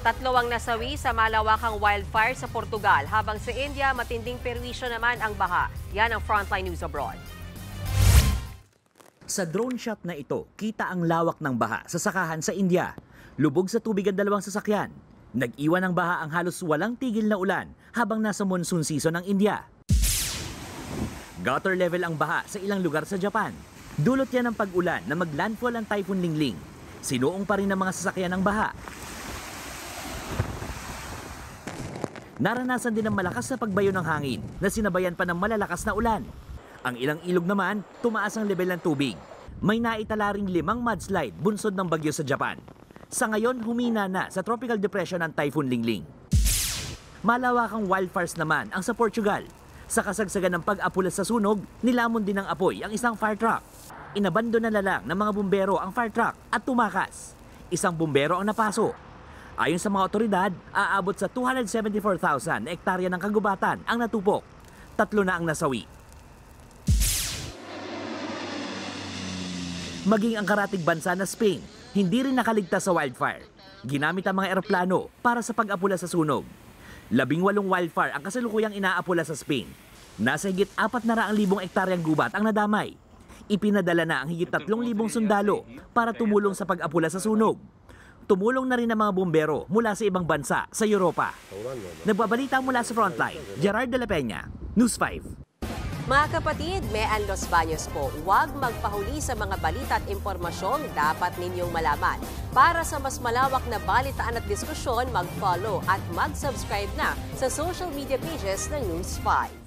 Tatlo ang nasawi sa malawakang wildfire sa Portugal, habang sa India matinding perwisyo naman ang baha. Yan ang Frontline News Abroad. Sa drone shot na ito, kita ang lawak ng baha sa sakahan sa India. Lubog sa tubig ang dalawang sasakyan. Nag-iwan ng baha ang halos walang tigil na ulan habang nasa monsoon season ng India. Gutter level ang baha sa ilang lugar sa Japan. Dulot yan ng pag-ulan na maglandfall ang Typhoon Lingling. Sinuong pa rin ng mga sasakyan ng baha. Naranasan din ng malakas na pagbayo ng hangin na sinabayan pa ng malalakas na ulan. Ang ilang ilog naman, tumaas ang level ng tubig. May naitala ring 5 mudslide bunsod ng bagyo sa Japan. Sa ngayon, humina na sa tropical depression ng Typhoon Lingling. Malawakang wildfires naman ang sa Portugal. Sa kasagsagan ng pag-apula sa sunog, nilamon din ng apoy ang isang fire truck. Inabandona na lang ng mga bumbero ang fire truck at tumakas. Isang bumbero ang napaso. Ayon sa mga otoridad, aabot sa 274,000 na hektarya ng kagubatan ang natupok. 3 na ang nasawi. Maging ang karatig bansa na Spain, hindi rin nakaligtas sa wildfire. Ginamit ang mga eroplano para sa pag-apula sa sunog. 18 wildfire ang kasalukuyang inaapula sa Spain. Nasa higit 400,000 hektaryang gubat ang nadamay. Ipinadala na ang higit 3,000 sundalo para tumulong sa pag-apula sa sunog. Tumulong na rin ang mga bumbero mula sa ibang bansa sa Europa. Nagbabalita mula sa Frontline, Gerard de la Peña, News 5. Mga kapatid, Mean Los Baños po, huwag magpahuli sa mga balita at impormasyong dapat ninyong malaman. Para sa mas malawak na balitaan at diskusyon, mag-follow at mag-subscribe na sa social media pages ng News 5.